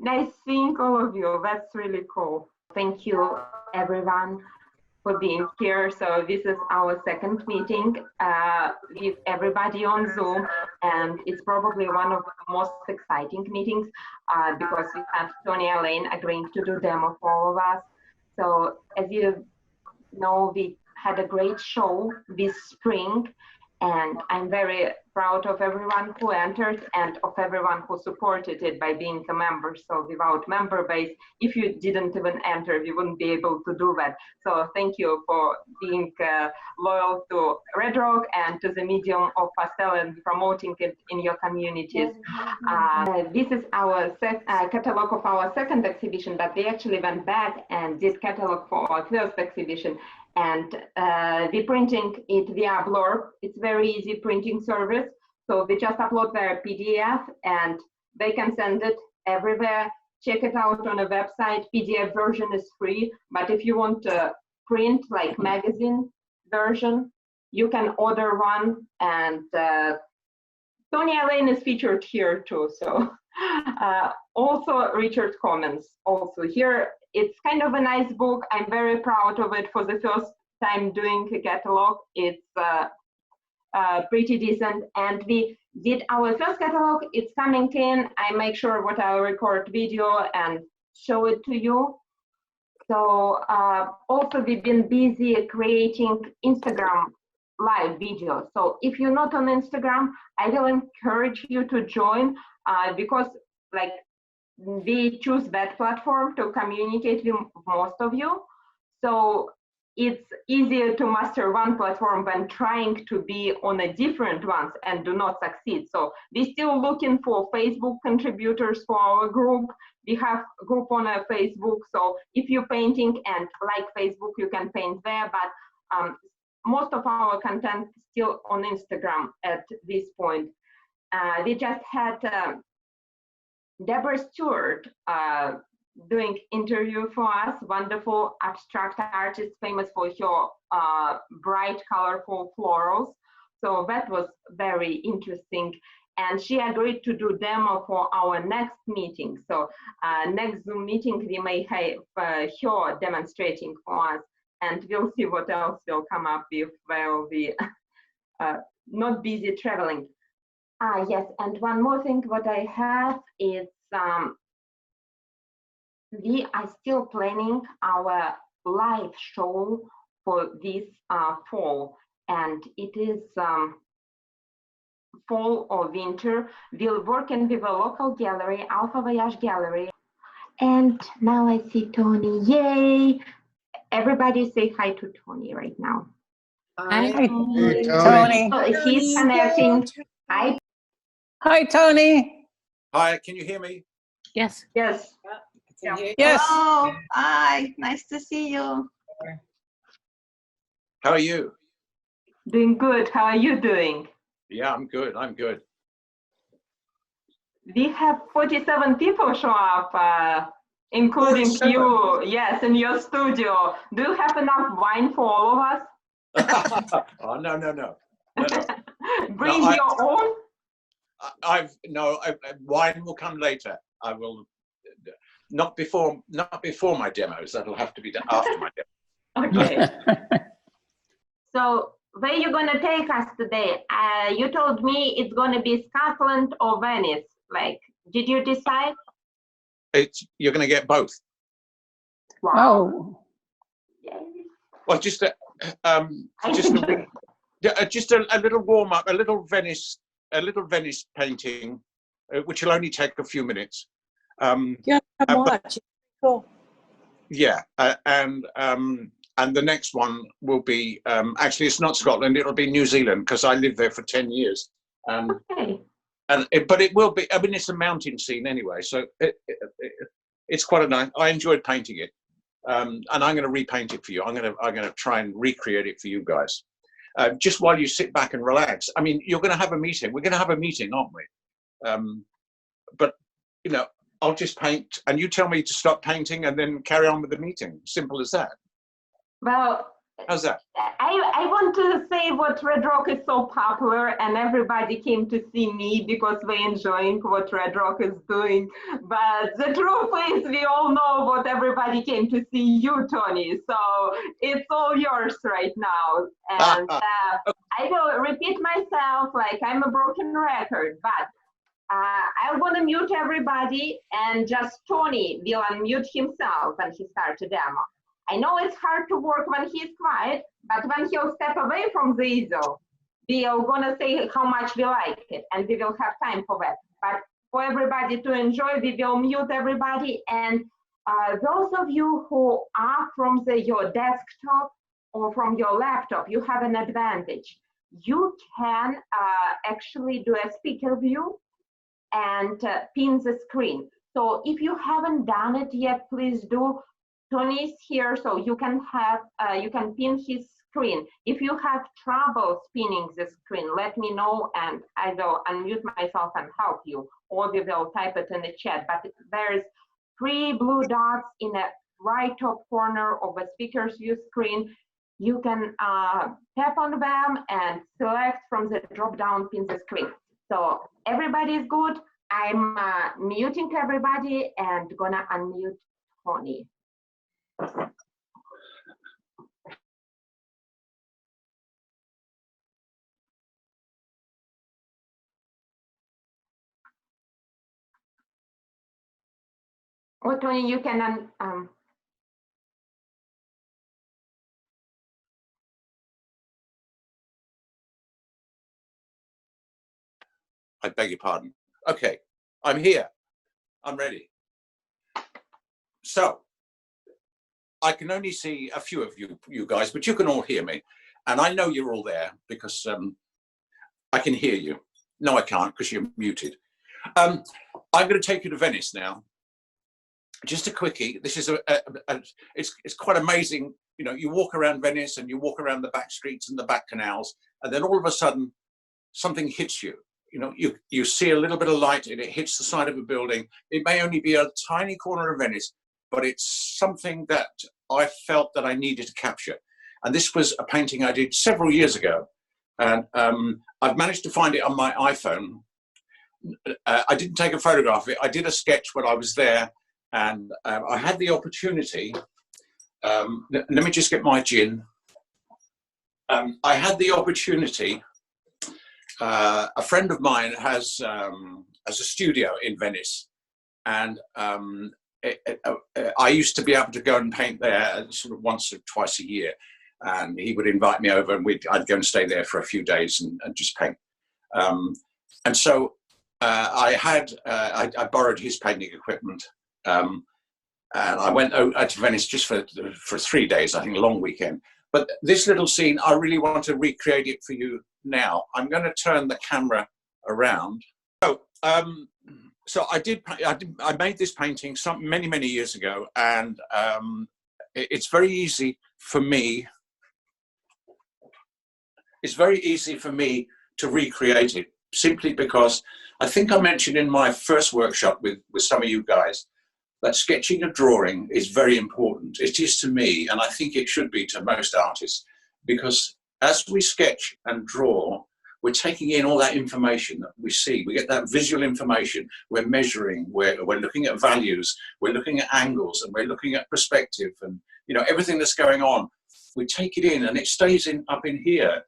Nice seeing all of you. That's really cool. Thank you, everyone, for being here. So this is our second meeting with everybody on Zoom, and it's probably one of the most exciting meetings because we have Tony and Elaine agreeing to do demo for all of us. So as you know, we had a great show this spring, and I'm very proud of everyone who entered and of everyone who supported it by being a member. So without member base, if you didn't even enter, we wouldn't be able to do that. So thank you for being loyal to Red Rock and to the medium of Pastel and promoting it in your communities. This is our catalog of our second exhibition, but we actually went back and did catalog for our first exhibition. And we're printing it via Blurb. It's very easy printing service. So we just upload their PDF and they can send it everywhere. Check it out on a website. PDF version is free, but if you want to print like magazine version, you can order one. And Tony Allain is featured here too. So also Richard comments also here. It's kind of a nice book. I'm very proud of it for the first time doing a catalog. It's pretty decent. And we did our first catalog. It's coming in. I make sure what I record video and show it to you. So also we've been busy creating Instagram live videos. So if you're not on Instagram, I will encourage you to join because like we choose that platform to communicate with most of you. So it's easier to master one platform than trying to be on a different ones and do not succeed. So we're still looking for Facebook contributors for our group. We have a group on a Facebook. So if you're painting and like Facebook, you can paint there. But most of our content is still on Instagram at this point. We just had Deborah Stewart doing interview for us, wonderful abstract artist, famous for her bright, colorful florals. So that was very interesting. And she agreed to do demo for our next meeting. So next Zoom meeting, we may have her demonstrating for us, and we'll see what else will come up with while we not busy traveling. Yes, and one more thing what I have is we are still planning our live show for this fall, and it is fall or winter. We're working with a local gallery, Alpha Voyage Gallery. And now I see Tony, yay! Everybody say hi to Tony right now. Hi, Hey, Tony. So he's connecting. Hi. Hi, Tony. Hi, can you hear me? Yes. Yes. Yes. Hello. Hi. Nice to see you. How are you? Doing good. How are you doing? Yeah, I'm good. I'm good. We have 47 people show up, including 47? you. Yes, in your studio. Do you have enough wine for all of us? Oh, no. Bring No, your own? Wine will come later. I will not before my demos. That'll have to be done after my demo. Okay. So where you gonna take us today? You told me it's gonna be Scotland or Venice. Like, did you decide? You're going to get both. Oh. Well, just a little warm up, a little Venice painting, which will only take a few minutes. Yeah, much. Cool. Yeah, and the next one will be actually it's not Scotland, it'll be New Zealand because I lived there for 10 years. Okay. But it will be. I mean, it's a mountain scene anyway, so it's quite a nice. I enjoyed painting it, and I'm going to repaint it for you. I'm going to try and recreate it for you guys. Just while you sit back and relax. I mean, you're going to have a meeting. We're going to have a meeting, aren't we? But you know, I'll just paint, and you tell me to stop painting, and then carry on with the meeting. Simple as that. Well, How's that? I want to say what Red Rock is so popular and everybody came to see me because they're enjoying what Red Rock is doing. But the truth is we all know what everybody came to see you, Tony. So it's all yours right now. And I will repeat myself like I'm a broken record, but I'm gonna mute everybody and just Tony will unmute himself when he starts a demo. I know it's hard to work when he's quiet, but when he'll step away from the easel, we are gonna say how much we like it and we will have time for that. But for everybody to enjoy, we will mute everybody. And those of you who are from your desktop or from your laptop, you have an advantage. You can actually do a speaker view and pin the screen. So if you haven't done it yet, please do. Tony's here, so you can have you can pin his screen. If you have trouble spinning the screen, let me know and I will unmute myself and help you, or we will type it in the chat. But there's 3 blue dots in the right top corner of the speaker's view screen. You can tap on them and select from the drop-down pin the screen. So everybody is good. I'm muting everybody and gonna unmute Tony. Oh, Tony, you can I beg your pardon. Okay, I'm here. I'm ready. So I can only see a few of you guys, but you can all hear me. And I know you're all there because I can hear you. No, I can't because you're muted. I'm going to take you to Venice now. Just a quickie. This is it's quite amazing. You know, you walk around Venice and you walk around the back streets and the back canals, and then all of a sudden something hits you. You know, you see a little bit of light and it hits the side of a building. It may only be a tiny corner of Venice, but it's something that I felt that I needed to capture. And this was a painting I did several years ago. And I've managed to find it on my iPhone. I didn't take a photograph of it. I did a sketch when I was there. And I had the opportunity, let me just get my gin. I had the opportunity, a friend of mine has a studio in Venice. And I used to be able to go and paint there sort of once or twice a year. And he would invite me over and I'd go and stay there for a few days and just paint. And so I borrowed his painting equipment. And I went out to Venice just for 3 days, I think, a long weekend. But this little scene, I really want to recreate it for you now. I'm going to turn the camera around. So I made this painting many years ago, and it's very easy for me. It's very easy for me to recreate it simply because I think I mentioned in my first workshop with some of you guys that sketching and drawing is very important. It is to me, and I think it should be to most artists, because as we sketch and draw, we're taking in all that information that we see. We get that visual information. We're measuring, we're looking at values, we're looking at angles, and we're looking at perspective, and you know, everything that's going on. We take it in, and it stays up in here.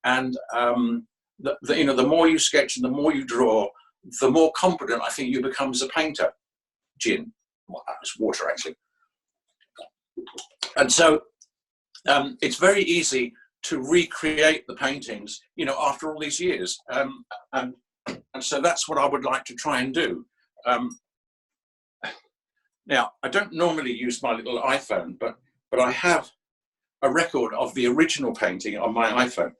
And the more you sketch and the more you draw, the more confident I think you become as a painter. Gin, well, that's water actually. And so it's very easy to recreate the paintings, you know, after all these years. And so that's what I would like to try and do. Now, I don't normally use my little iPhone, but I have a record of the original painting on my iPhone.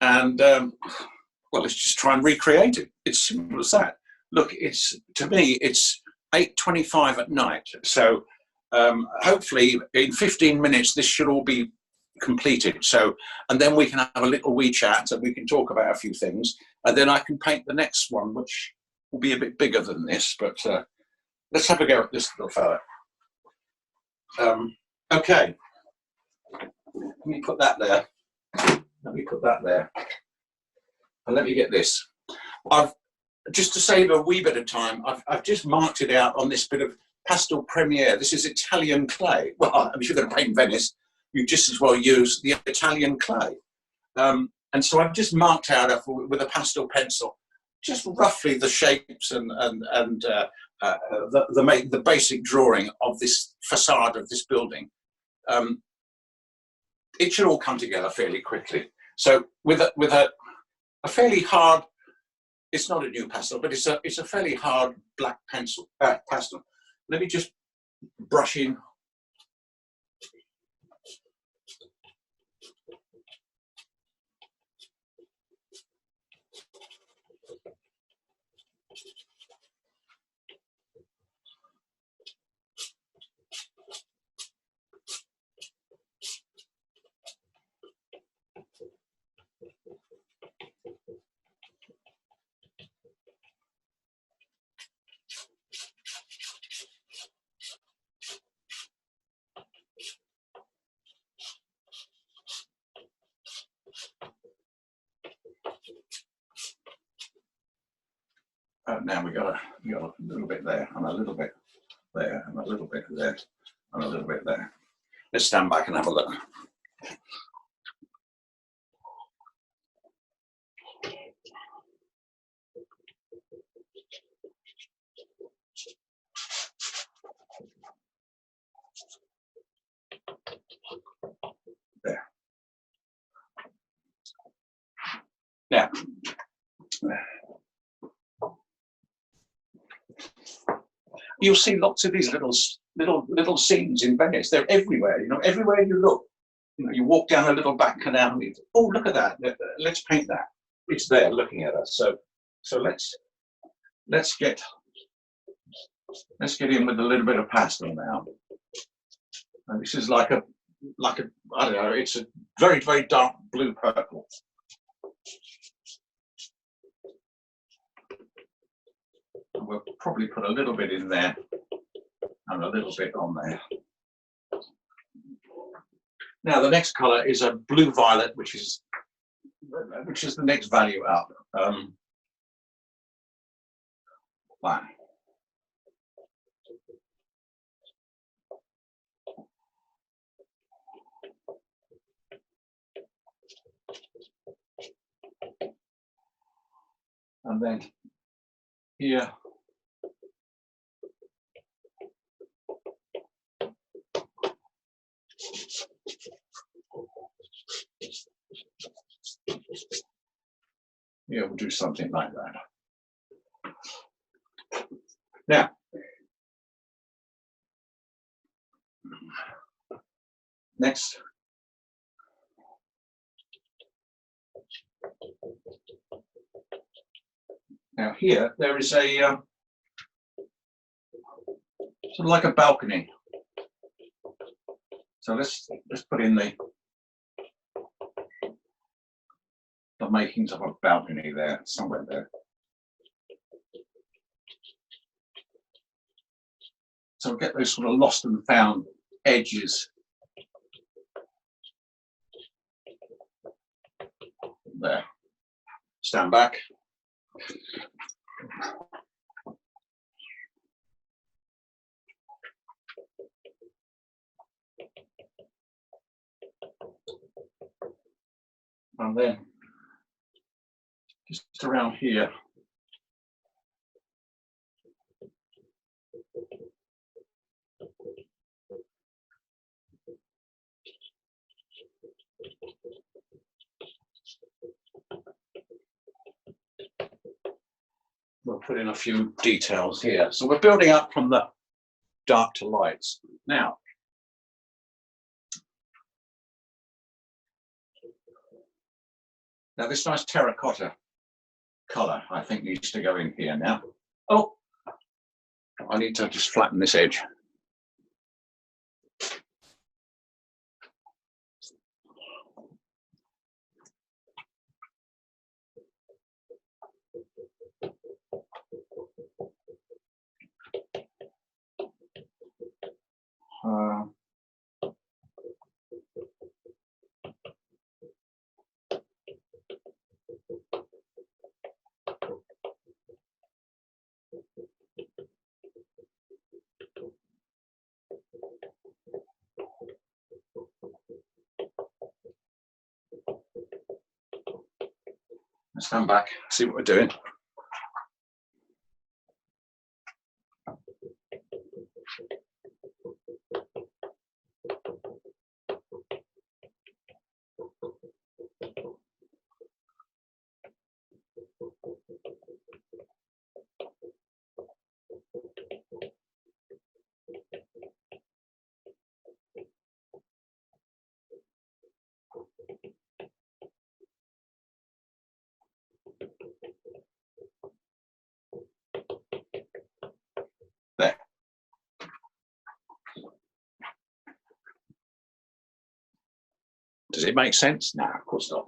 And well, let's just try and recreate it. It's simple as that. Look, to me, it's 8:25 at night. So hopefully in 15 minutes, this should all be completed. So, and then we can have a little wee chat and we can talk about a few things. And then I can paint the next one, which will be a bit bigger than this, but let's have a go at this little fella. Okay. Let me put that there. Let me put that there. And let me get this. Just to save a wee bit of time, I've just marked it out on this bit of Pastel Premier. This is Italian clay. Well, I mean, if you're going to paint Venice, you just as well use the Italian clay. And so I've just marked out with a pastel pencil, just roughly the shapes and the basic drawing of this facade of this building. It should all come together fairly quickly. So with a fairly hard, it's not a new pastel, but it's a fairly hard black pastel. Let me just brush in. Now we got a little bit there, and a little bit there, and a little bit there, and a little bit there. Let's stand back and have a look. There. Now, you'll see lots of these little scenes in Venice. They're everywhere. You know, everywhere you look. You know, you walk down a little back canal and you think, oh, look at that. Let's paint that. It's there, looking at us. So let's get in with a little bit of pastel now. And this is like a I don't know. It's a very, very dark blue purple. And we'll probably put a little bit in there and a little bit on there. Now the next color is a blue violet, which is the next value up. That. And then here. Yeah, we'll do something like that. Now, next. Now here, there is a sort of like a balcony. So let's put in the makings of a balcony there, somewhere there. So get those sort of lost and found edges. There. Stand back. And then just around here. We'll put in a few details here. So we're building up from the dark to lights. Now, this nice terracotta color, I think, needs to go in here now. Oh, I need to just flatten this edge. Stand back, see what we're doing. There. Does it make sense? No, of course not.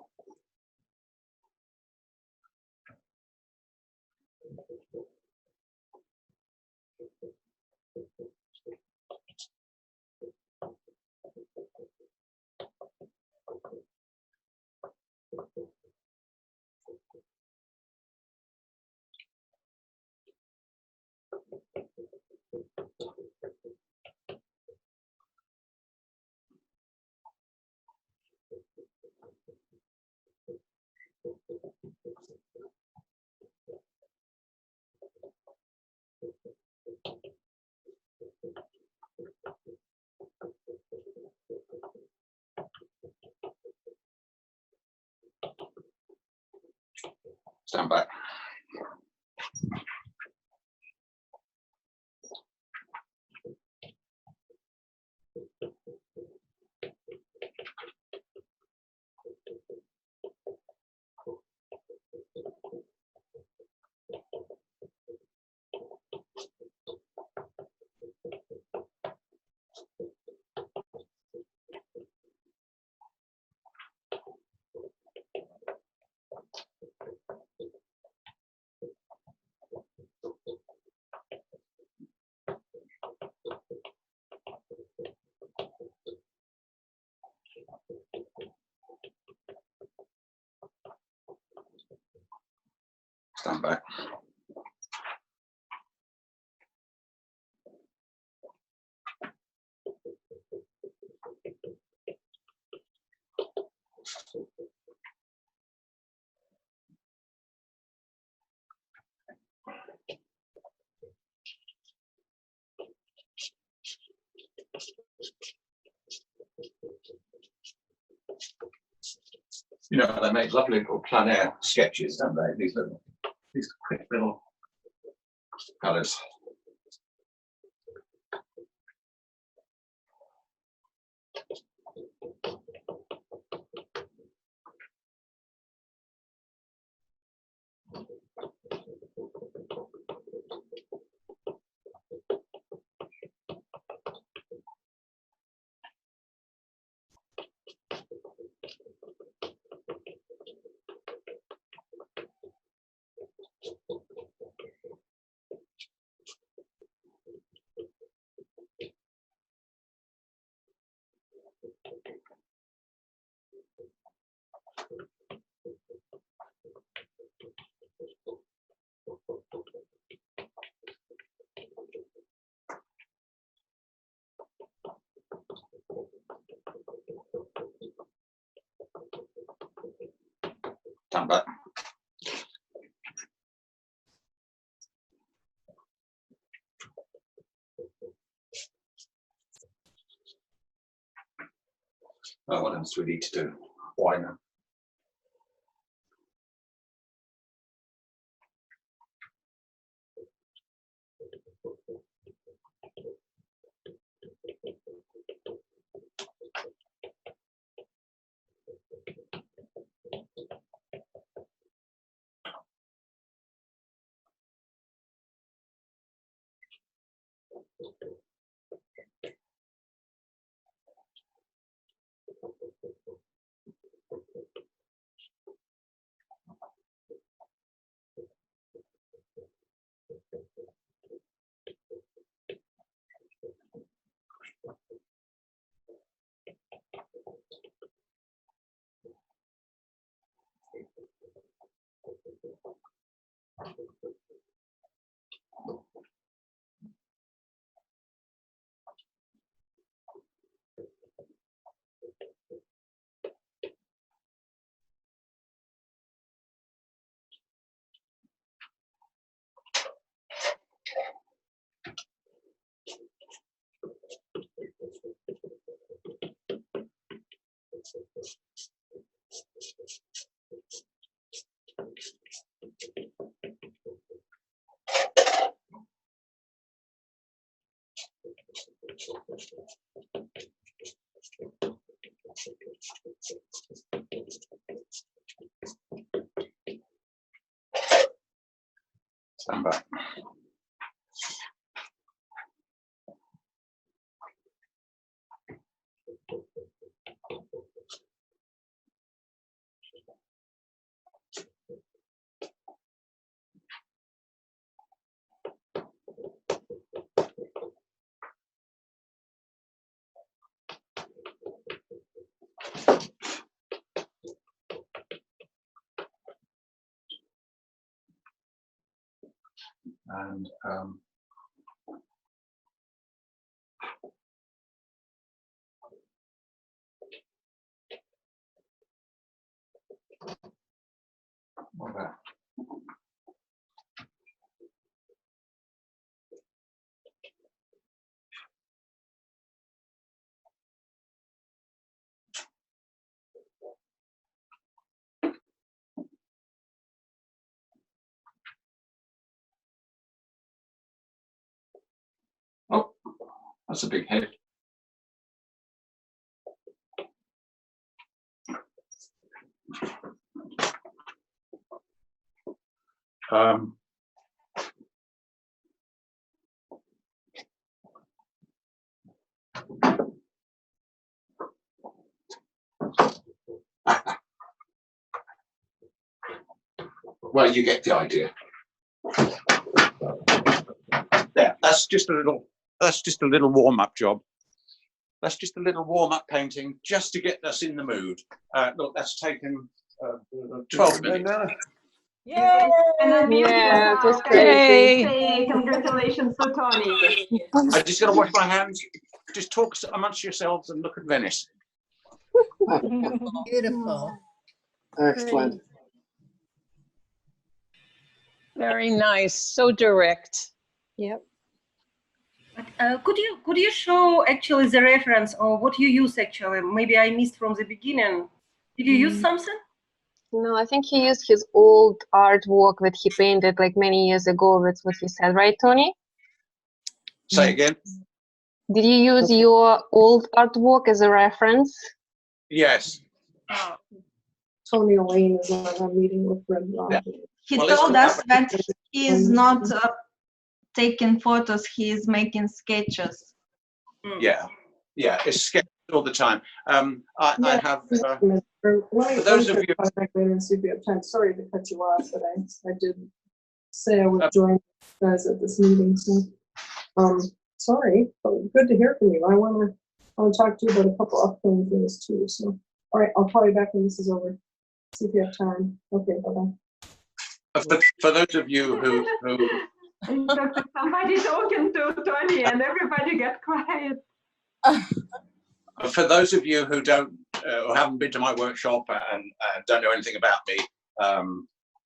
Stand back. Stand back. You know, they make lovely little plein air sketches, don't they? These quick little colours. Stand back. Oh, what else do we need to do? Why not? Stand by. And what about? Oh, that's a big head. Well, you get the idea. There, that's just a little warm-up job. That's just a little warm-up painting just to get us in the mood. Look, that's taken 12 minutes. Yay! Yeah, it was Yay! great. Congratulations to Tony. I just got to wash my hands. Just talk amongst yourselves and look at Venice. Beautiful. Excellent. Very nice. So direct. Yep. Could you show actually the reference or what you use actually? Maybe I missed from the beginning. Did you use something? No, I think he used his old artwork that he painted like many years ago. That's what he said, right, Tony? Say again. Did you use your old artwork as a reference? Yes. Tony Elaine is on a meeting with Red Rock. Yeah. He Well, let's told go us back. that he is not taking photos, he is making sketches. Yeah. Yeah. It's sketched all the time. I have. For those of you- and see if you have time. Sorry to cut you off, but I did say I would join you guys at this meeting. So, sorry, but good to hear from you. I want to talk to you about a couple upcoming things too. So, all right, I'll call you back when this is over. See if you have time. Okay, bye-bye. For those of you who Somebody talking to Tony and everybody get quiet. for those of you who don't or haven't been to my workshop and don't know anything about me,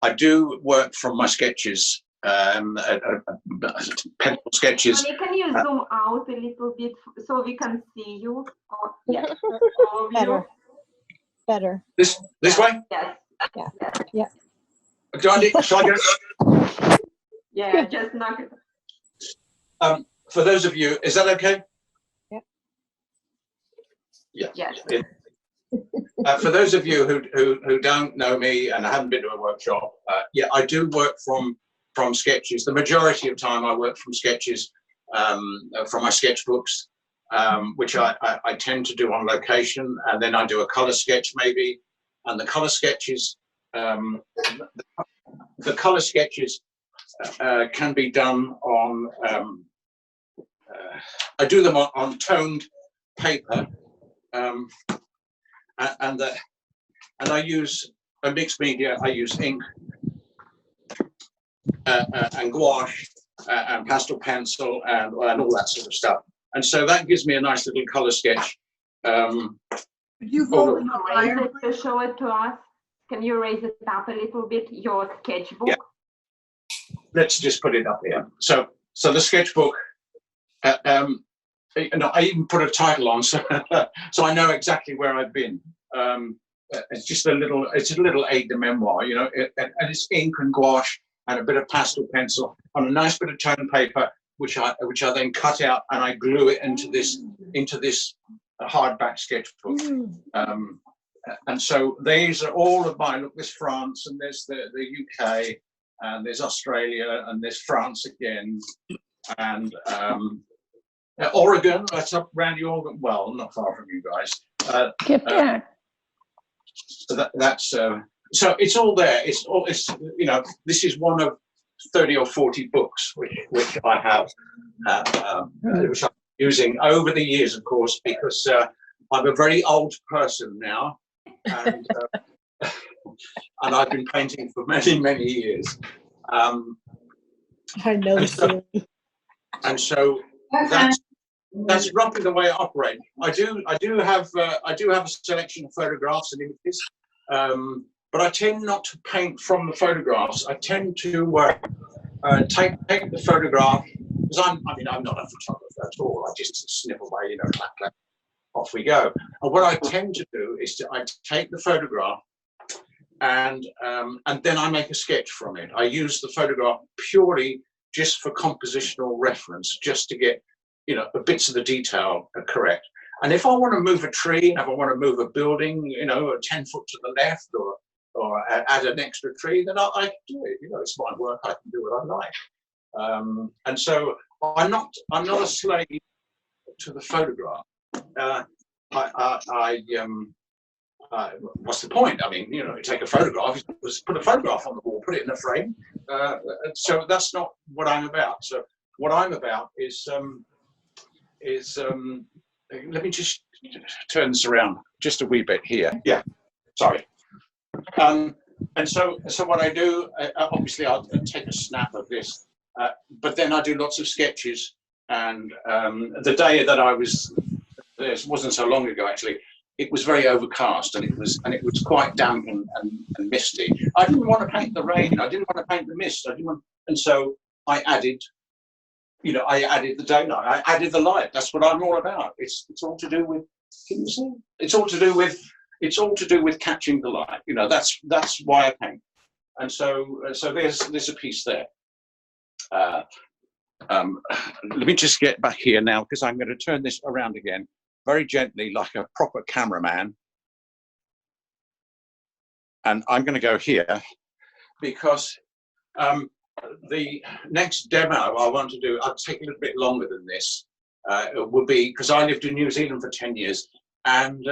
I do work from my sketches, pencil sketches. Tony, can you zoom out a little bit so we can see you? Oh, yes. All of you. Better. Better. This way? Yes. Yeah. Yes. Yeah. Shall I get Yeah, just knock it. for those of you, is that okay? Yeah. Yeah. Yes. For those of you who don't know me and haven't been to a workshop, yeah, I do work from sketches. The majority of time I work from sketches, from my sketchbooks, which I tend to do on location, and then I do a color sketch maybe, and the color sketches, can be done on. I do them on toned paper, and I use a mixed media. I use ink and gouache and pastel pencil and all that sort of stuff. And so that gives me a nice little color sketch. Could you hold it up Raise higher? it to show it to us. Can you raise it up a little bit? Your sketchbook. Yeah. Let's just put it up here. So the sketchbook. I even put a title on, so I know exactly where I've been. It's just a little aide de memoire, you know, and it's ink and gouache and a bit of pastel pencil on a nice bit of tone paper. which I then cut out and I glue it into this hardback sketchbook. And so these are all of mine. Look, there's France, and there's the UK, and there's Australia, and there's France again, and Oregon. That's up around the Oregon. Well, not far from you guys. Get back. So it's all there. It's you know, this is one of 30 or 40 books which I have, which I'm using over the years, of course, because I'm a very old person now, and I've been painting for many years. I know. And so that's roughly the way I operate. I do have a selection of photographs and images, but I tend not to paint from the photographs. I tend to take the photograph, because I'm not a photographer at all. I just snip away, you know, clap, clap, off we go. And what I tend to do is I take the photograph and then I make a sketch from it. I use the photograph purely just for compositional reference, just to get, you know, the bits of the detail are correct. And if I want to move a tree, if I want to move a building, you know, 10 foot to the left, or add an extra tree, then I can do it. You know, it's my work. I can do what I like. And so I'm not a slave to the photograph. What's the point? I mean, you know, you take a photograph, just put a photograph on the wall, put it in a frame. So that's not what I'm about. So what I'm about is let me just turn this around just a wee bit here. Yeah, sorry. And so what I do, obviously I'll take a snap of this, but then I do lots of sketches. And the day that I was, this wasn't so long ago actually, it was very overcast, and it was quite damp and misty. I didn't want to paint the rain. I didn't want to paint the mist. And so I added, you know, the daylight. I added the light. That's what I'm all about. It's all to do with. Can you see? It's all to do with catching the light. You know, that's why I paint. And so there's a piece there. Let me just get back here now, because I'm going to turn this around again very gently, like a proper cameraman. And I'm going to go here, because the next demo I want to do, I'll take a little bit longer than this. It will be, because I lived in New Zealand for 10 years. And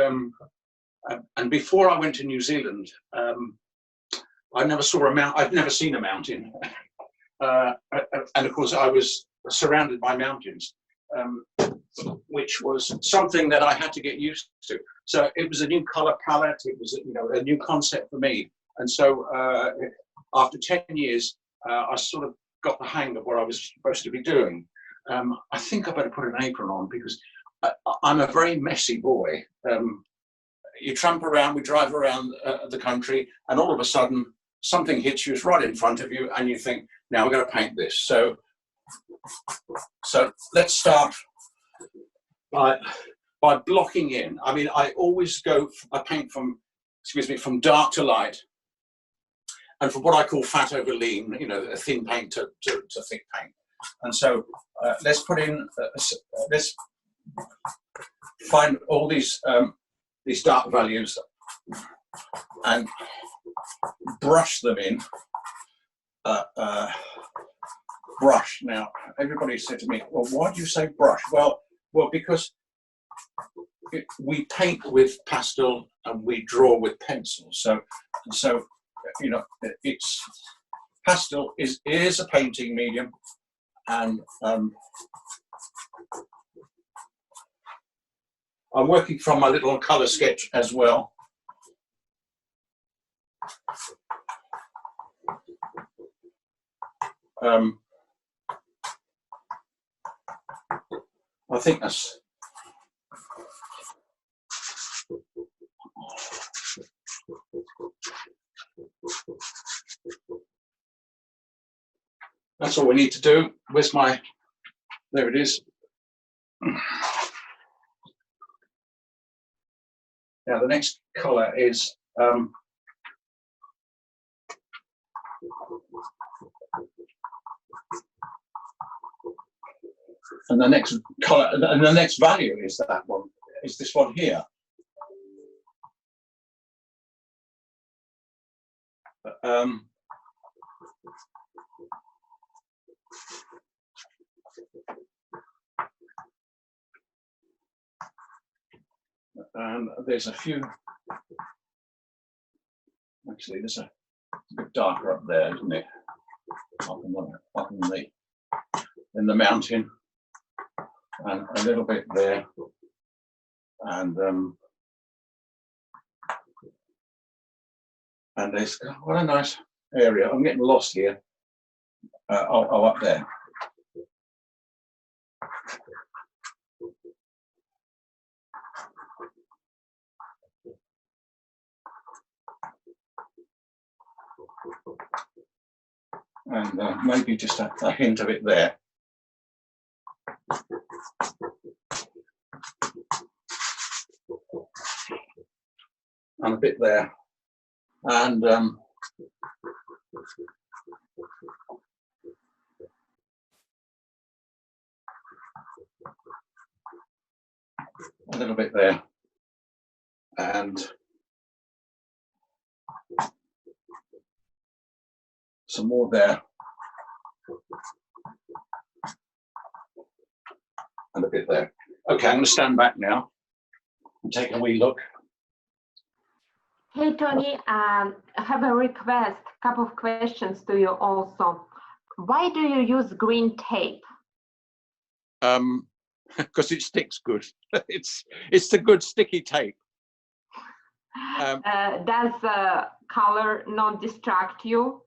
before I went to New Zealand, I'd never seen a mountain. And of course, I was surrounded by mountains, which was something that I had to get used to. So it was a new color palette. It was, you know, a new concept for me. And so after 10 years, I sort of got the hang of what I was supposed to be doing. I think I better put an apron on, because I'm a very messy boy. You tramp around, we drive around the country, and all of a sudden something hits you, it's right in front of you, and you think, now we're going to paint this. So let's start by blocking in. I mean, I always I paint from dark to light, and from what I call fat over lean, you know, a thin paint to thick paint. And so let's put in, let's find all these dark values and brush them in. Brush. Now, everybody said to me, well, why do you say brush? Well, because we paint with pastel and we draw with pencil. So you know, it's pastel is a painting medium, and I'm working from my little color sketch as well. I think that's all we need to do. Where's my, there it is. Now the next color is And the next color, and the next value is that one, is this one here. And there's a few, actually there's a bit darker up there, isn't it? Up in the mountain, and a little bit there, and there's, what a nice area. I'm getting lost here. Oh, up there. And maybe just a hint of it there. And a bit there. And a little bit there. And some more there. And a bit there. Okay, I'm going to stand back now and take a wee look. Hey, Tony, I have a request, a couple of questions to you also. Why do you use green tape? Because it sticks good. It's the good sticky tape. Does the color not distract you?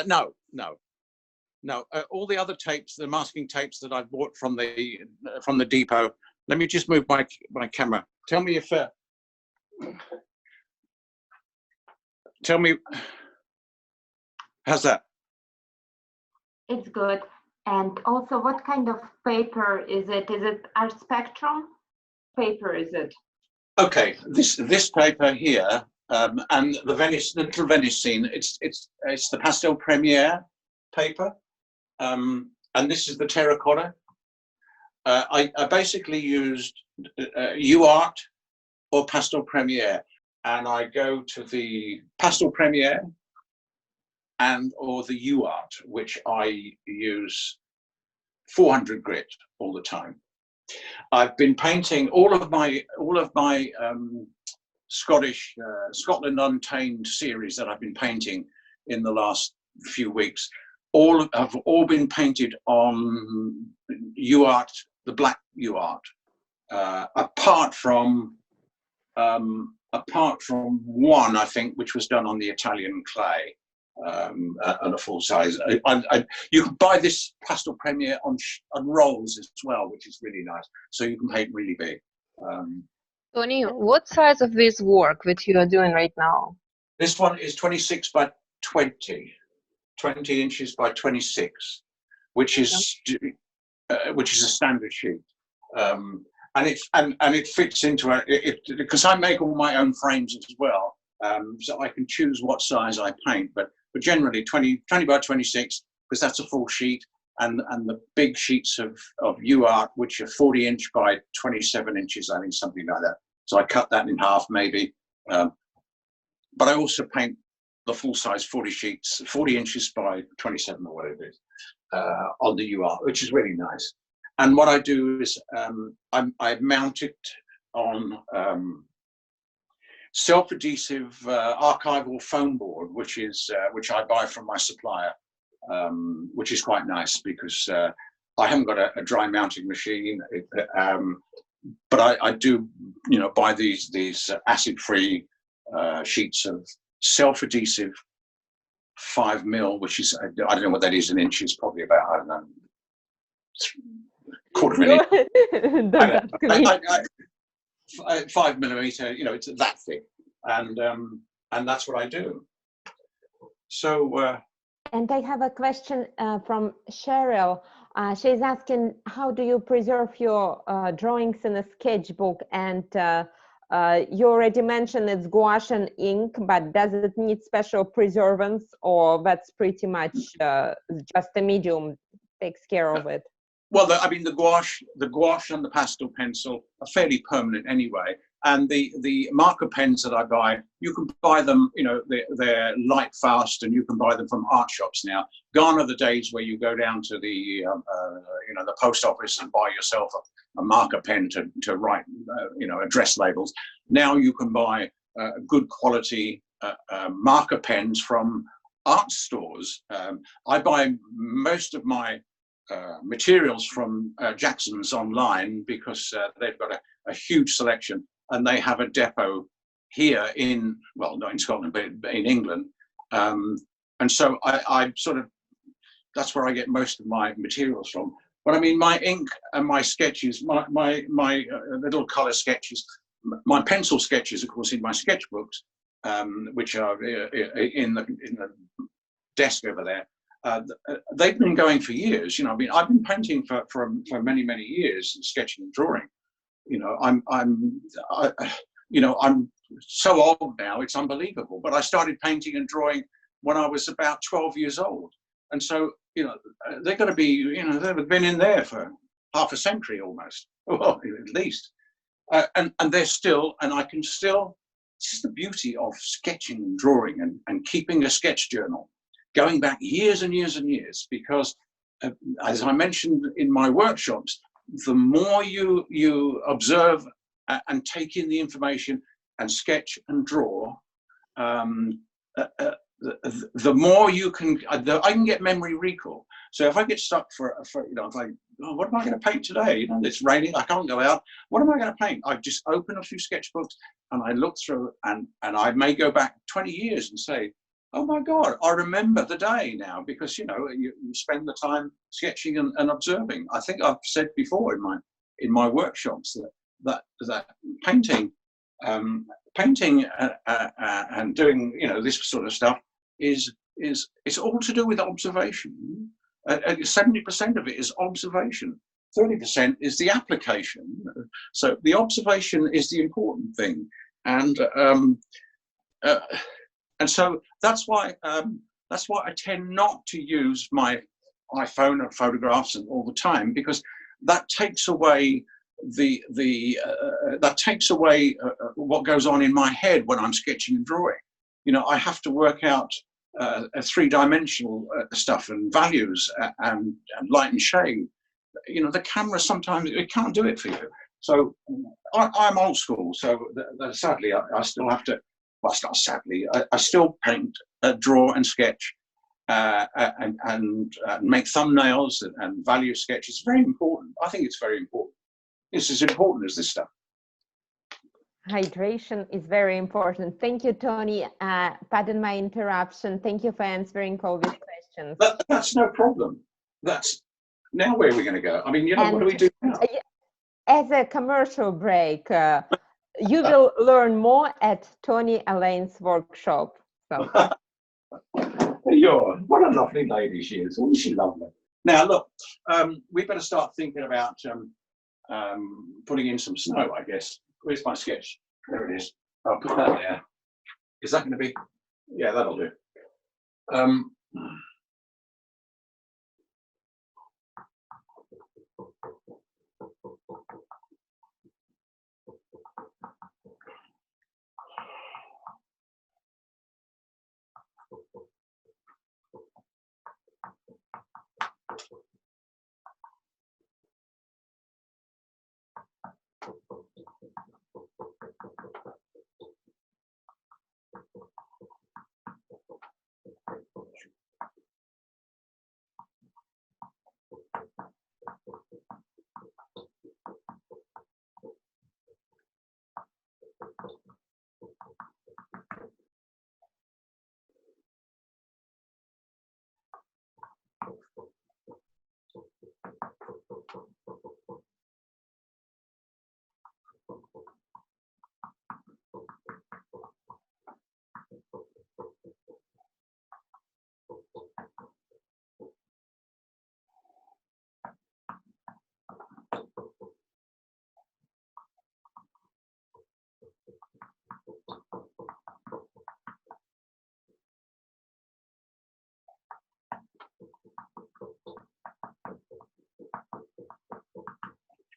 No. All the other tapes, the masking tapes that I bought from the depot. Let me just move my camera. Tell me if. Tell me. How's that? It's good. And also, what kind of paper is it? Is it Art Spectrum paper? Is it? Okay, this paper here, and the little Venice scene. It's the Pastel Premiere paper, and this is the terracotta. I basically used UArt or Pastel Premiere, and I go to the Pastel Premiere or the UArt, which I use 400 grit all the time. I've been painting all of my Scotland Untamed series that I've been painting in the last few weeks. Have all been painted on UArt, the black UArt, apart from one, I think, which was done on the Italian clay. And a full size. You can buy this Pastel Premiere on rolls as well, which is really nice. So you can paint really big. Tony, what size of this work that you are doing right now? This one is 26 by 20 inches by 26, which is a standard sheet. And it fits into because I make all my own frames as well. So I can choose what size I paint, but generally 20 by 26, because that's a full sheet, and the big sheets of UArt, which are 40 inch by 27 inches, I think, something like that. So I cut that in half maybe, but I also paint the full size 40 sheets, 40 inches by 27 or whatever it is, on the UArt, which is really nice. And what I do is I mount it on self-adhesive archival foam board, which I buy from my supplier, which is quite nice because I haven't got a dry mounting machine, but I do, buy these acid-free sheets of self-adhesive 5mm, which is, I don't know what that is in inches, probably about, I don't know, quarter of an inch. 5mm, it's that thick, and that's what I do. So. And I have a question from Cheryl. She's asking, how do you preserve your drawings in a sketchbook? And you already mentioned it's gouache and ink, but does it need special preservance, or that's pretty much just a medium takes care of it? Well, I mean, the gouache and the pastel pencil are fairly permanent anyway. And the marker pens that I buy, you can buy them, you know, they're light fast, and you can buy them from art shops now. Gone are the days where you go down to the, you know, the post office and buy yourself a marker pen to write, you know, address labels. Now you can buy good quality marker pens from art stores. I buy most of my materials from Jackson's online because they've got a huge selection, and they have a depot here in, well, not in Scotland, but in England. And so I sort of, that's where I get most of my materials from. But I mean, my ink and my sketches, my little color sketches, my pencil sketches, of course, in my sketchbooks, which are in the desk over there. They've been going for years. You know, I mean, I've been painting for many, many years, sketching and drawing. You know, I'm so old now, it's unbelievable. But I started painting and drawing when I was about 12 years old. And so, you know, they're going to be, you know, they've been in there for half a century almost, well, at least. And they're still, and I can still, this is the beauty of sketching and drawing and keeping a sketch journal, going back years and years and years, because as I mentioned in my workshops, the more you observe and take in the information and sketch and draw, the more you can, I can get memory recall. So if I get stuck for you know, if I, oh, what am I going to paint today? You know, it's raining, I can't go out. What am I going to paint? I just open a few sketchbooks and I look through, and I may go back 20 years and say, oh my God, I remember the day now, because, you know, you spend the time sketching and observing. I think I've said before in my workshops that painting and doing, you know, this sort of stuff is it's all to do with observation. 70% of it is observation. 30% is the application. So the observation is the important thing, and so that's why I tend not to use my iPhone and photographs and all the time, because that takes away what goes on in my head when I'm sketching and drawing. You know, I have to work out a three-dimensional stuff and values and light and shade. You know, the camera sometimes it can't do it for you. So I'm old school. So sadly, I still have to. Well, it's not sadly. I still paint, draw, and sketch, and make thumbnails and value sketch. It's very important. I think it's very important. It's as important as this stuff. Hydration is very important. Thank you, Tony. Pardon my interruption. Thank you for answering all these questions. That's no problem. That's now where we're going to go. I mean, you know, what do we do now? As a commercial break, you will learn more at Tony Allain's workshop. So. What a lovely lady she is. Isn't she lovely? Now, look, we better start thinking about putting in some snow, I guess. Where's my sketch? There it is. I'll put that there. Is that going to be? Yeah, that'll do.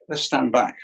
Let's stand back.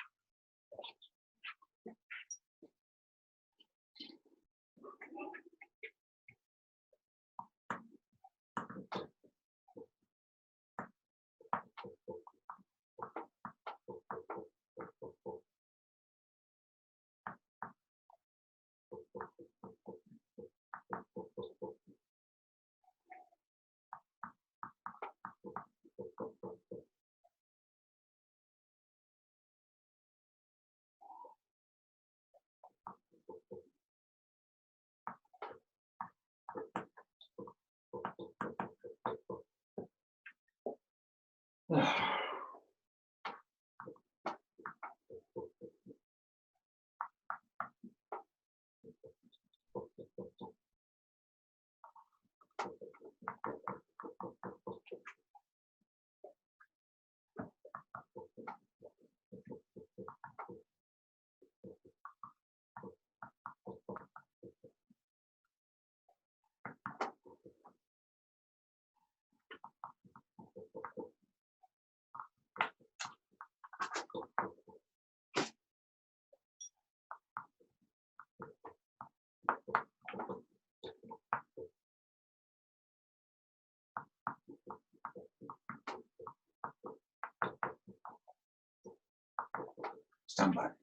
Stand back.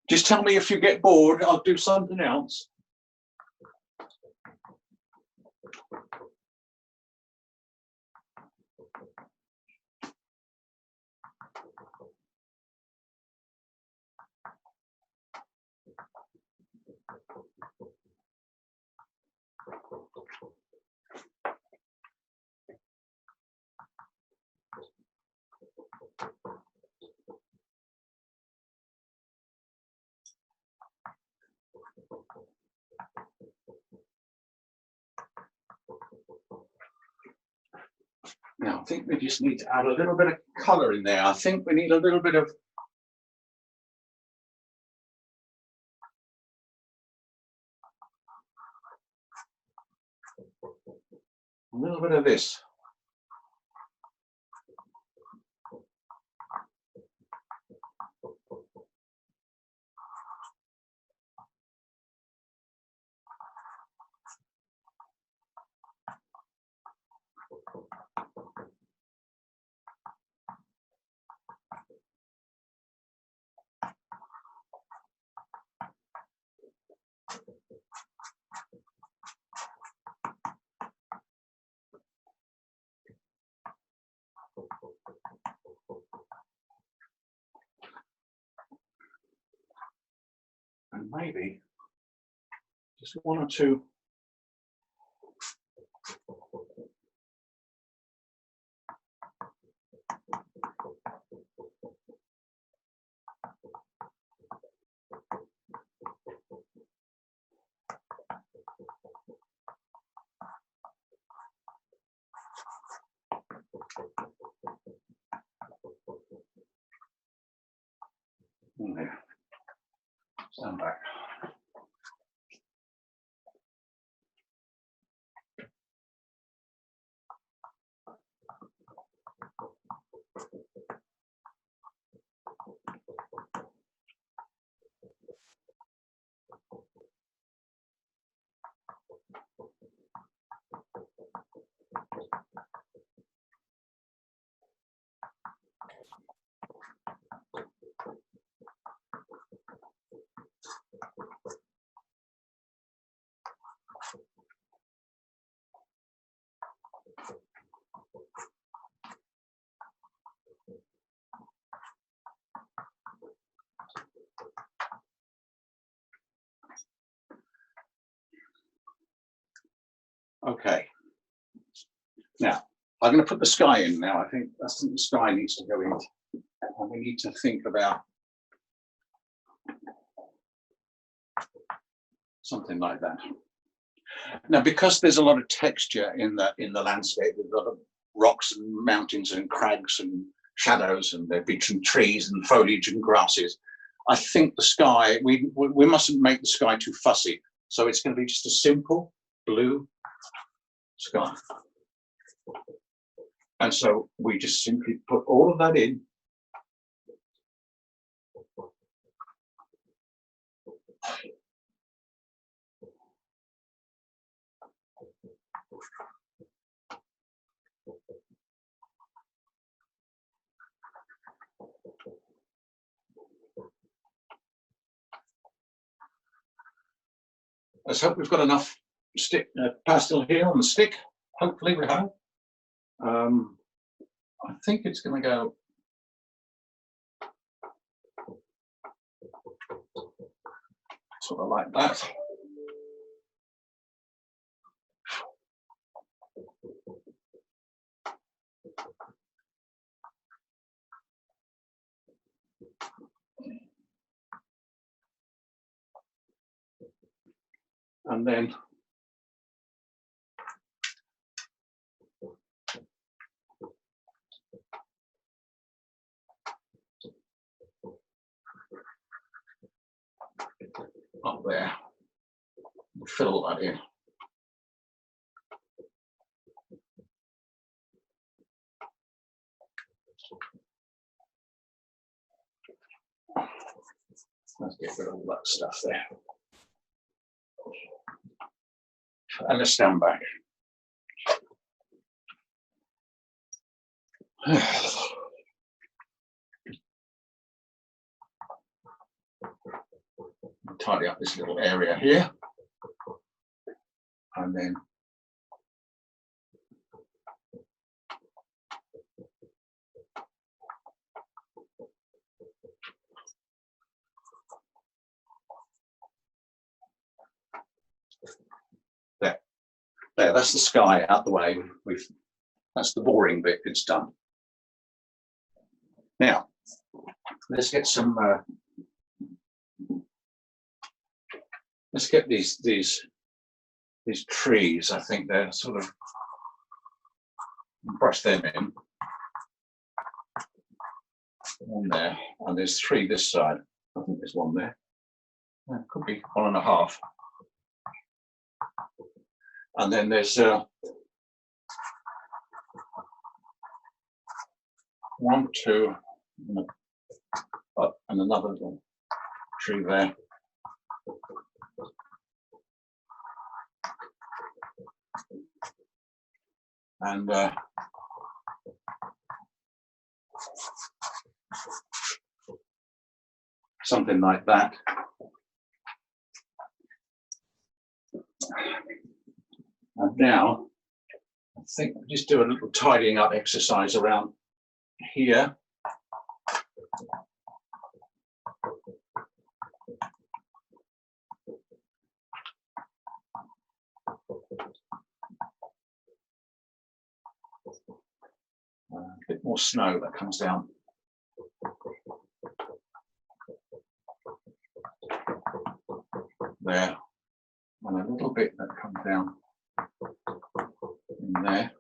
Just tell me if you get bored, I'll do something else. Now, I think we just need to add a little bit of colour in there. I think we need a little bit of this. And maybe just one or two. In there. Stand back. Okay. Now, I'm going to put the sky in now. I think the sky needs to go in. And we need to think about something like that. Now, because there's a lot of texture in the landscape, there's a lot of rocks and mountains and crags and shadows, and there'll be some trees and foliage and grasses. I think the sky, we mustn't make the sky too fussy. So it's going to be just a simple blue sky. And so we just simply put all of that in. Let's hope we've got enough pastel here on the stick. Hopefully we have. I think it's going to go sort of like that. And then up there, we'll fill that in. Let's get rid of all that stuff there. And let's stand back. Tidy up this little area here. And then there, that's the sky out the way. That's the boring bit, it's done. Now, let's get some, let's get these trees. I think they're sort of, brush them in. One there, and there's 3 this side. I think there's 1 there. Could be 1.5. And then there's 1, 2, and another little tree there. And something like that. And now, I think I'll just do a little tidying up exercise around here. A bit more snow that comes down. There. And a little bit that comes down in there.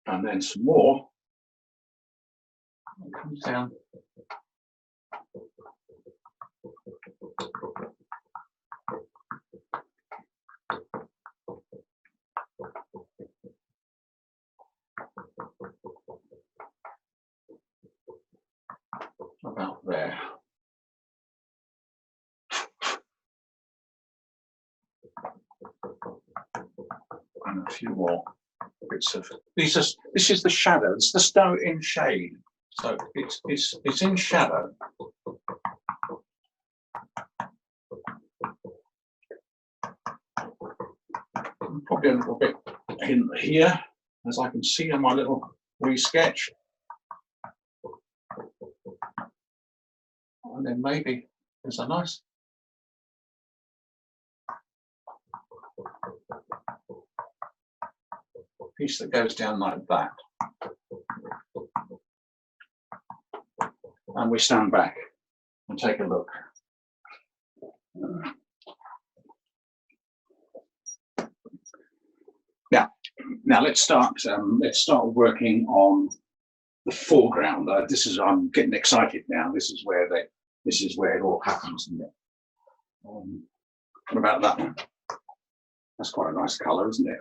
And then some more that comes down. About there. And a few more bits of this is the shadow. It's the snow in shade. So it's in shadow. Probably a little bit in here, as I can see in my little re-sketch. And then maybe there's a nice piece that goes down like that. And we stand back and take a look. Now let's start working on the foreground. I'm getting excited now. This is where it all happens, isn't it? What about that one? That's quite a nice colour, isn't it?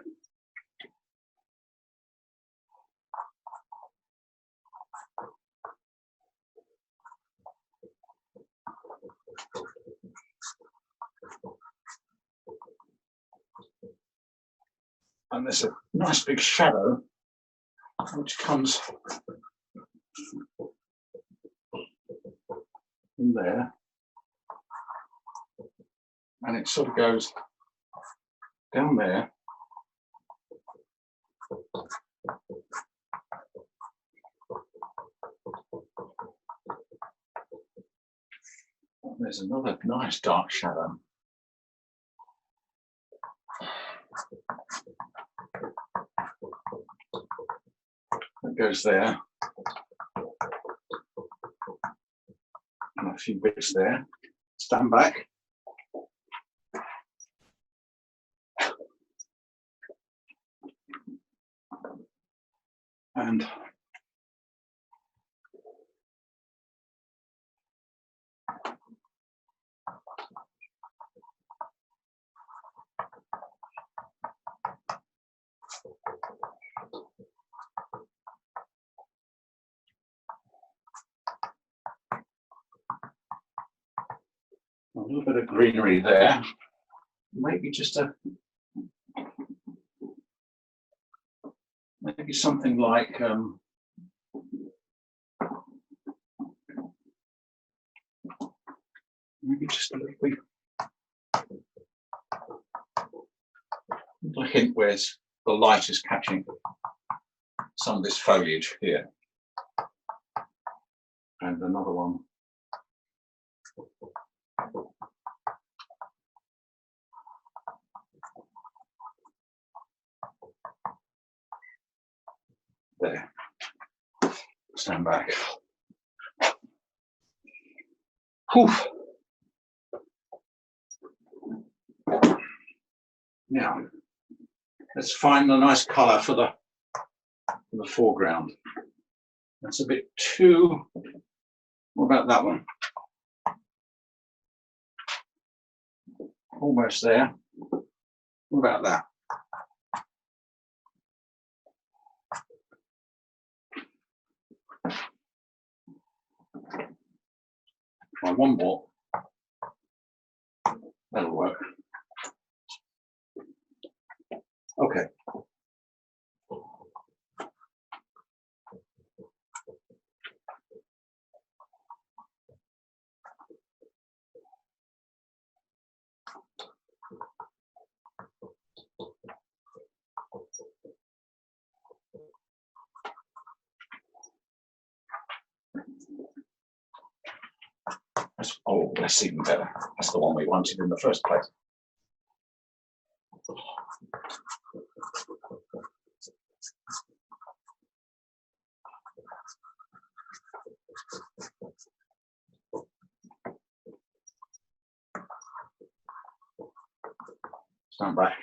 And there's a nice big shadow which comes in there, and it sort of goes down there. And there's another nice dark shadow. That goes there. And a few bits there. Stand back. And a little bit of greenery there. Maybe just maybe something like maybe just a little hint where the light is catching some of this foliage here, and another one. There. Stand back. Whew. Now, let's find a nice colour for the foreground. That's a bit too. What about that one? Almost there. What about that? Try one more. That'll work. Okay. Oh, that's even better. That's the one we wanted in the first place. Stand back.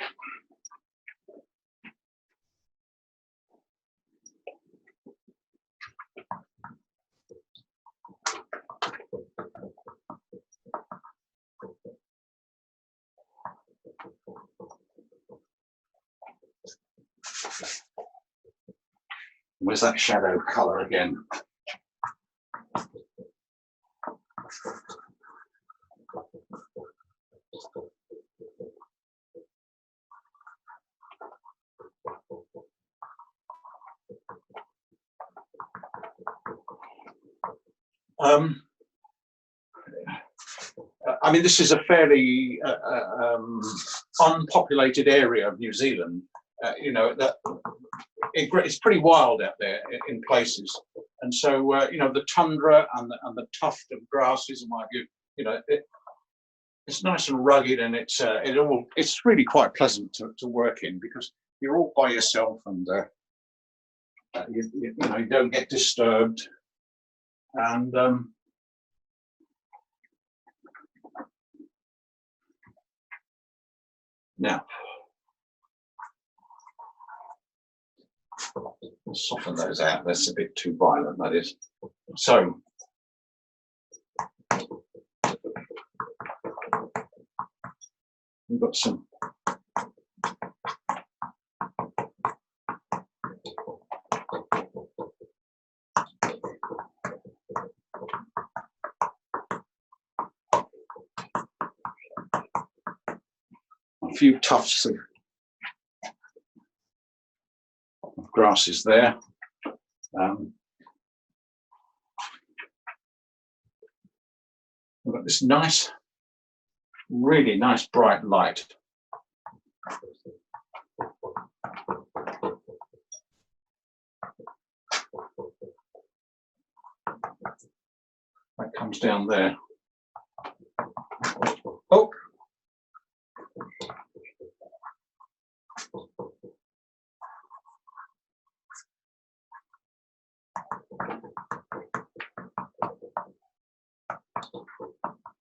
Where's that shadow colour again? I mean, this is a fairly unpopulated area of New Zealand. You know, it's pretty wild out there in places, and so you know, the tundra and the tuft of grasses and what have you. You know, it's nice and rugged, and it's really quite pleasant to work in because you're all by yourself, and you know, you don't get disturbed, and now soften those out. That's a bit too violent, that is. So We've got some a few tufts of grasses there. We've got this nice, really nice bright light. That comes down there. Oh!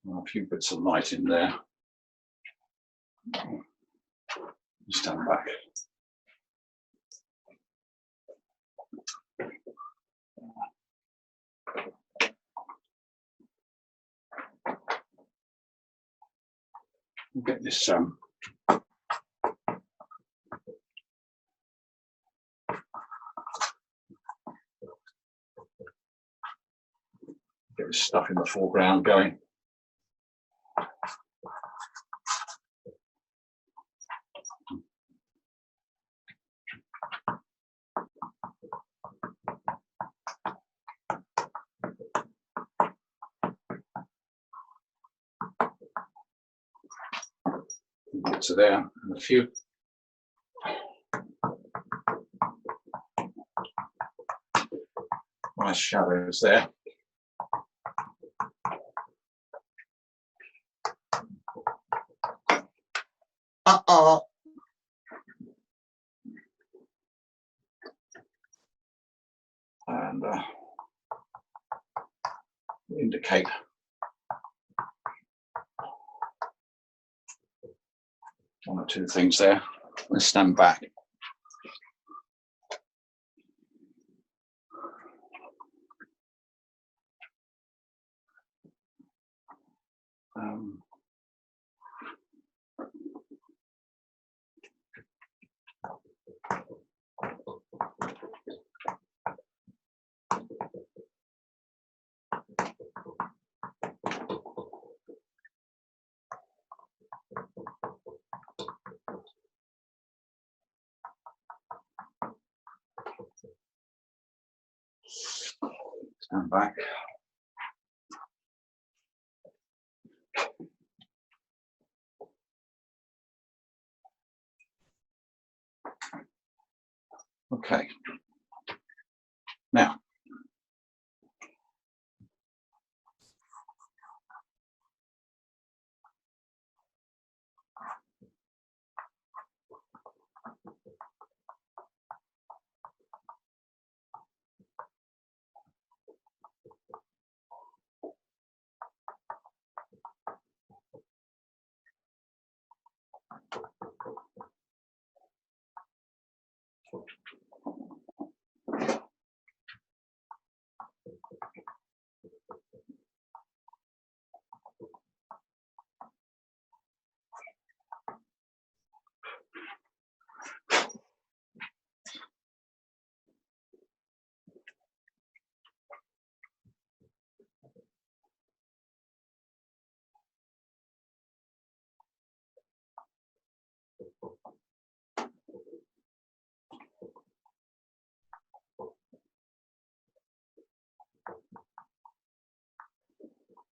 A few bits of light in there. Stand back. Get this get this stuff in the foreground going. Bits of there and a few. Nice shadows there. Uh-oh. And indicate one or two things there. Let's stand back. Stand back. Okay. Now,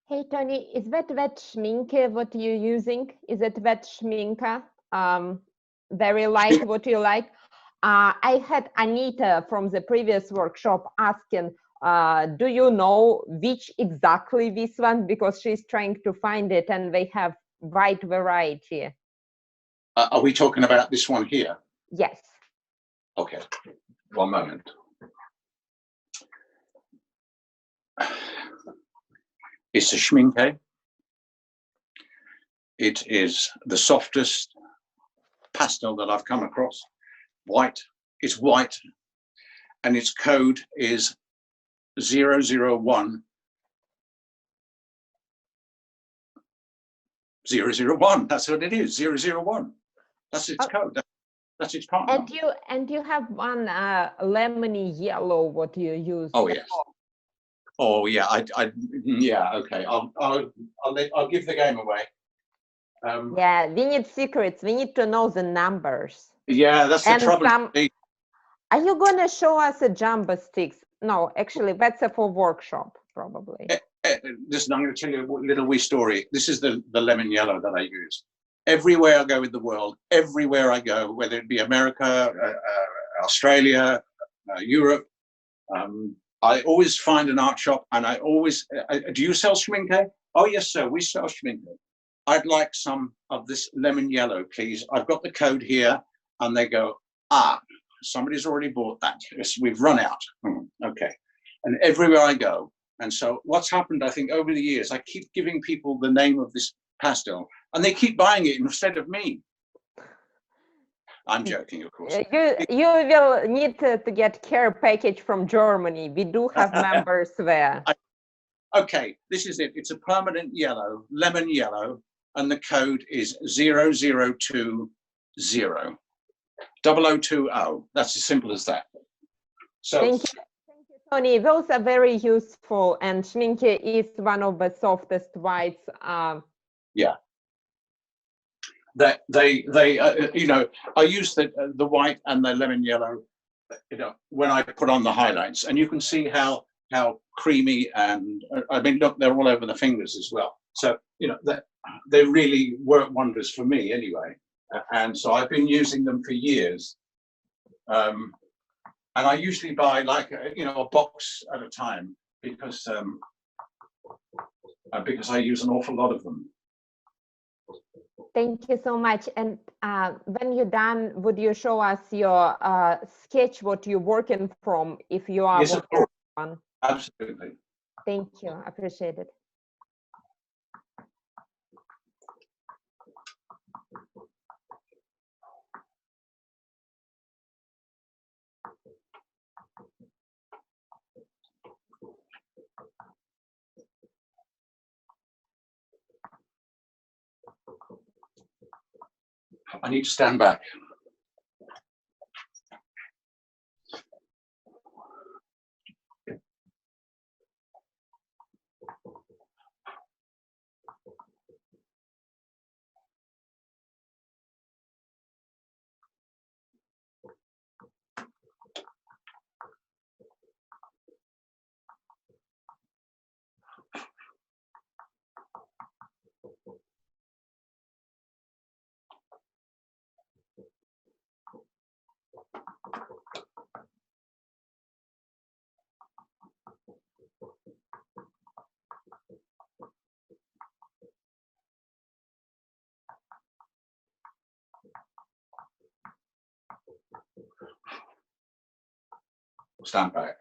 Hey, Tony, is that Schminke what you're using? Is it that Schminke? Very light, what you like? I had Anita from the previous workshop asking, do you know which exactly this one? Because she's trying to find it and they have wide variety. are we talking about this one here? Yes. Okay, one moment. It's a Schminke. It is the softest pastel that I've come across. White. It's white, and its code is 001 001. That's what it is. 001. That's its Oh. code. That's its part number. And you have one lemony yellow. What do you use? Oh yes. Oh yeah. Yeah. Okay. I'll give the game away. Yeah, we need secrets. We need to know the numbers. Yeah, that's the trouble. Are you going to show us a jumbo sticks? No, actually, that's for workshop, probably. Listen, I'm going to tell you a little wee story. This is the lemon yellow that I use. Everywhere I go in the world, everywhere I go, whether it be America, Australia, Europe, I always find an art shop, and I always, do you sell Schminke? Oh, yes, sir, we sell Schminke. I'd like some of this lemon yellow, please. I've got the code here. And they go, somebody's already bought that. Yes, we've run out. Okay. And everywhere I go. And so what's happened, I think, over the years, I keep giving people the name of this pastel, and they keep buying it instead of me. I'm joking, of course. You will need to get care package from Germany. We do have members there. Okay, this is it. It's a permanent yellow, lemon yellow, and the code is 0020. 0020. That's as simple as that. So thank you, Tony. Those are very useful, and Schminke is one of the softest whites. Yeah. That they you know, I use the white and the lemon yellow, you know, when I put on the highlights, and you can see how creamy, and I mean, look, they're all over the fingers as well. So you know that they really work wonders for me anyway. And so I've been using them for years, and I usually buy like a box at a time because I use an awful lot of them. Thank you so much. And when you're done, would you show us your sketch, what you're working from, if you are Yes, working on? Absolutely. Thank you. I appreciate it. I need to stand back. Stand back.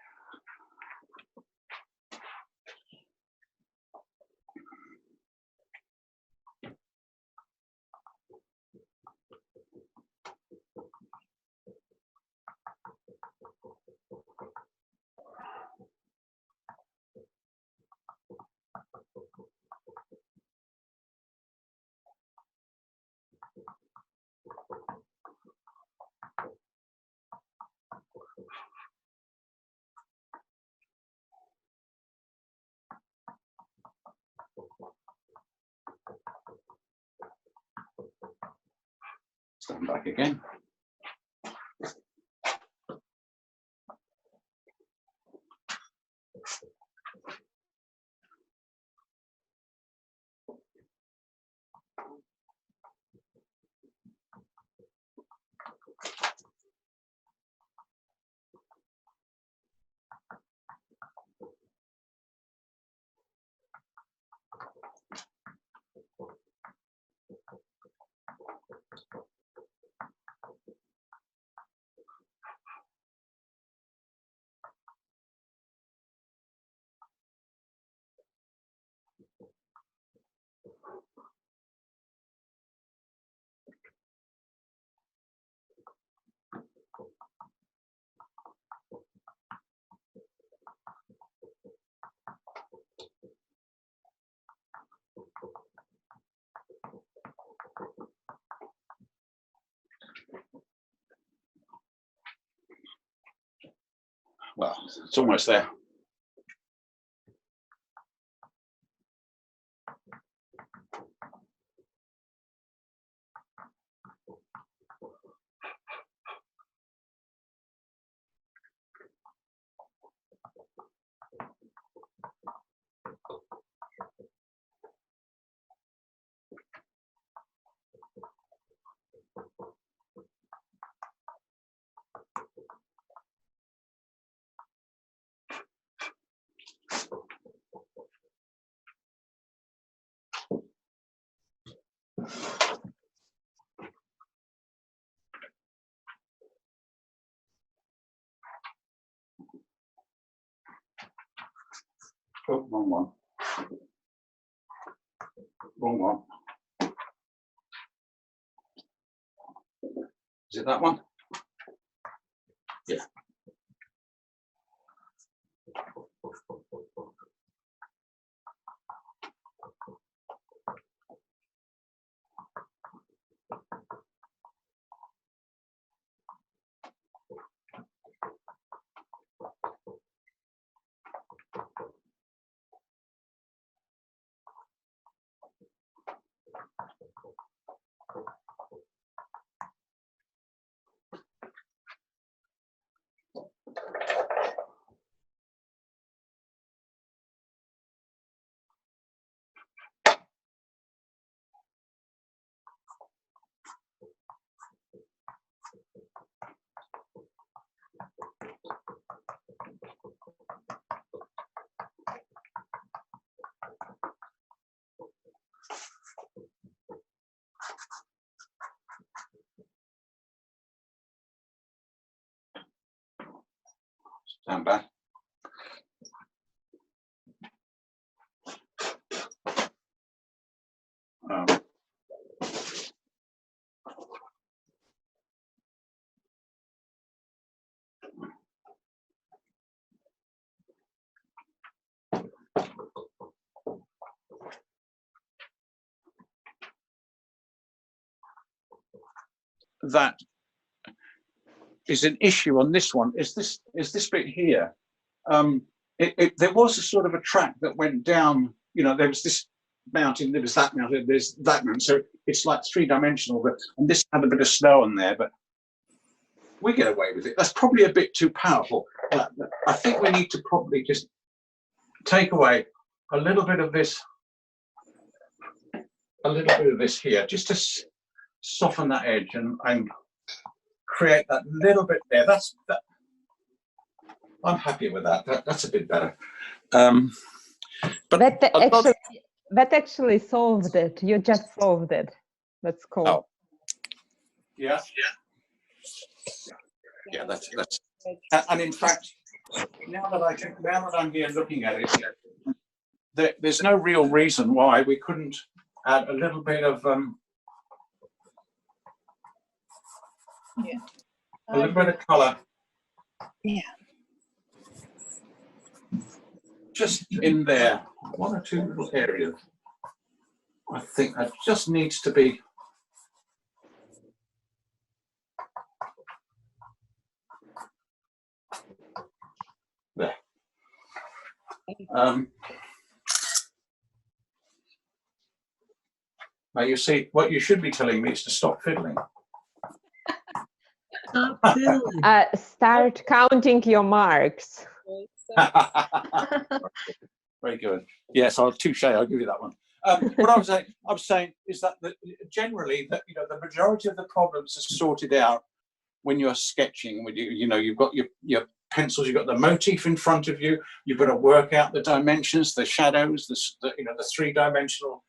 Stand back again. It's almost there. Oh, wrong one. Wrong one. Is it that one? Yeah. Stand back. That is an issue on this one. Is this bit here? There was a sort of a track that went down. You know, there was this mountain, there was that mountain, there's that mountain. So it's like three-dimensional. But and this had a bit of snow on there, but we get away with it. That's probably a bit too powerful. I think we need to probably just take away a little bit of this, here, just to soften that edge and create that little bit there. That. I'm happy with that. That's a bit better. But that actually solved it. You just solved it. That's cool. Oh. Yeah. Yeah. That's. And in fact, now that I'm here looking at it, there's no real reason why we couldn't add a little bit of a little bit of color. Yeah. Just in there, one or two little areas. I think that just needs to be. There. Now you see, what you should be telling me is to stop fiddling. Start counting your marks. Very good. Yes, I'll touche. I'll give you that one. What I was saying is that generally, that the majority of the problems are sorted out when you're sketching. When you've got your pencils, you've got the motif in front of you. You've got to work out the dimensions, the shadows, the three-dimensional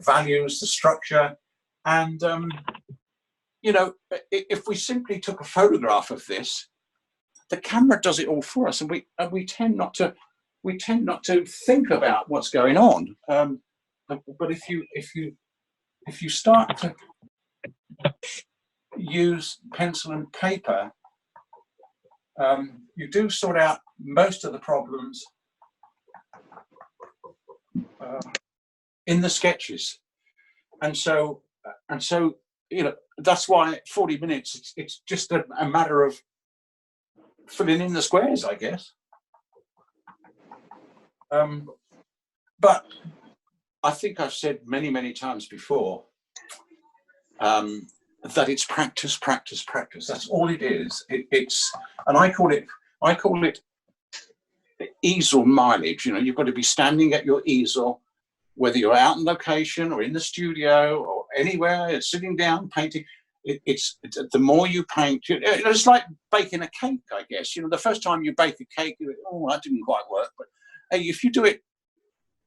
values, the structure, and if we simply took a photograph of this, the camera does it all for us, and we tend not to think about what's going on. But if you start to use pencil and paper, you do sort out most of the problems in the sketches, and so that's why 40 minutes. It's just a matter of filling in the squares, I guess. But I think I've said many, many times before that it's practice, practice, practice. That's all it is. And I call it easel mileage. You know, you've got to be standing at your easel, whether you're out on location or in the studio or anywhere, sitting down painting. It's the more you paint, it's like baking a cake, I guess. You know, the first time you bake a cake, you think, oh, that didn't quite work. But hey, if you do it,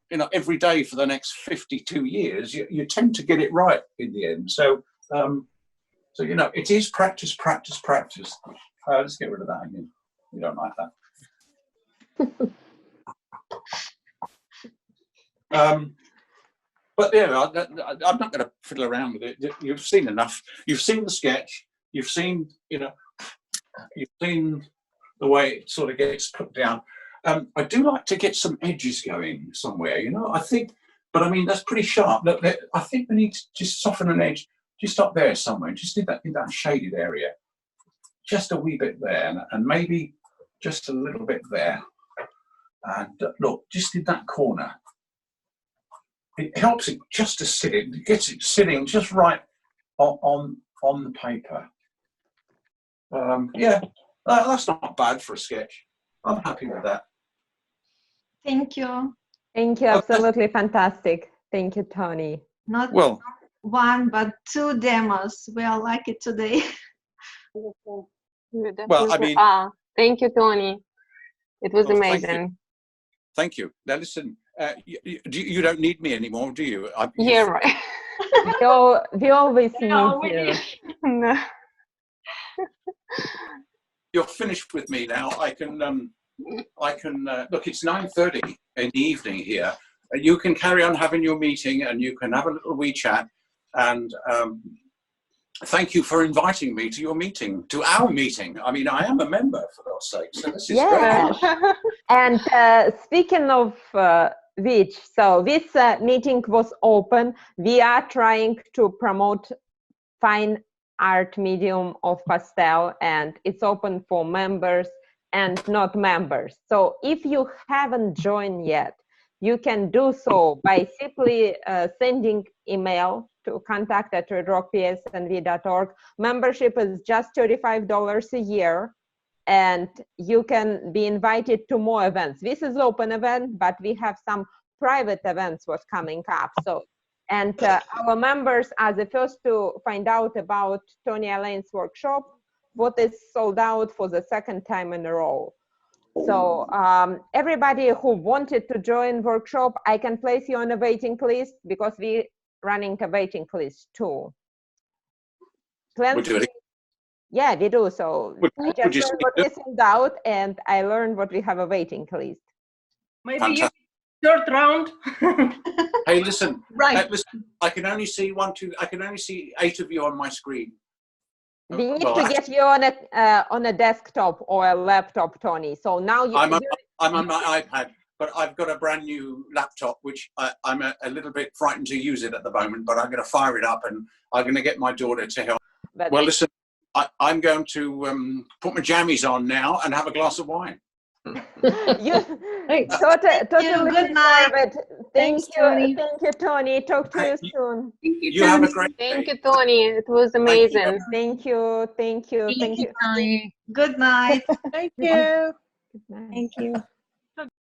you know, every day for the next 52 years, you tend to get it right in the end. So, you know, it is practice, practice, practice. Let's get rid of that again. We don't like that. But yeah, I'm not going to fiddle around with it. You've seen enough. You've seen the sketch. You've seen, you know, you've seen the way it sort of gets put down. I do like to get some edges going somewhere, you know. I think, but I mean, that's pretty sharp. Look, I think we need to just soften an edge just up there somewhere. Just in that shaded area. Just a wee bit there, and maybe just a little bit there. And look, just in that corner. It helps it just to sit. It gets it sitting just right on the paper. Yeah, that's not bad for a sketch. I'm happy with that. Thank you. Thank you. Absolutely fantastic. Thank you, Tony. Not Well, one, but 2 demos. We are lucky today. well, I mean, thank you, Tony. It was amazing. Thank you. Now listen, you don't need me anymore, do you? Yeah, right. We always need you. No. You're finished with me now. I can look. It's 9:30 in the evening here. You can carry on having your meeting, and you can have a little wee chat. And thank you for inviting me to your meeting, to our meeting. I mean, I am a member, for God's sake. So this is great. And speaking of which, so this meeting was open. We are trying to promote fine art medium of pastel, and it's open for members and not members. So if you haven't joined yet, you can do so by simply sending email to contact@redrockpsnv.org. Membership is just $35 a year, and you can be invited to more events. This is open event, but we have some private events what's coming up. So, and our members are the first to find out about Tony Allain's workshop, what is sold out for the 2nd time in a row. So everybody who wanted to join workshop, I can place you on a waiting list because we're running a waiting list too. We'll do it. Yeah, we do. So I just learned what we sold out, and I learned what we have a waiting list. Maybe you 3rd round. Hey, listen. Right. Listen, I can only see 1, 2. I can only see 8 of you on my screen. We need to get you on a desktop or a laptop, Tony. So now I'm on my iPad, but I've got a brand new laptop, which I'm a little bit frightened to use it at the moment. But I'm going to fire it up, and I'm going to get my daughter to help. But well, listen, I'm going to put my jammies on now and have a glass of wine. Totally. Good night. Thank you, Tony. Talk to you soon. You have a great day. Thank you, Tony. It was amazing. Thank you. Good night. Thank you. Good night. Thank you.